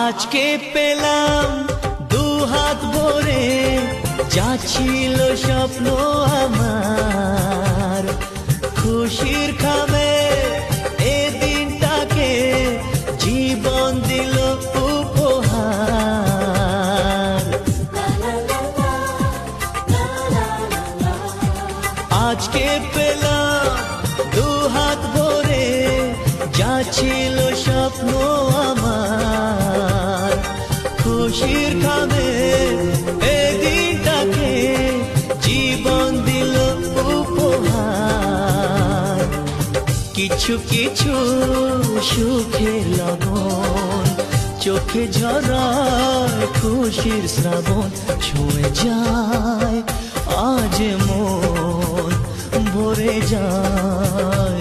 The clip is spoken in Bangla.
আজকে পেলাম দু হাত ভরে, যা ছিল স্বপ্ন আমার, খুশির খামে এ দিনটাকে জীবন দিল উপহার। আজকে পেলাম দু হাত ভরে, যা ছিল স্বপ্ন আমার, খুশির খামে এ দিনটাকে জীবন দিল উপহার। কিছু কিছু সুখের লবণ চোখে ঝরায় খুশির শ্রাবণ, ছুঁয়ে যায় আজ মন, ভরে যায়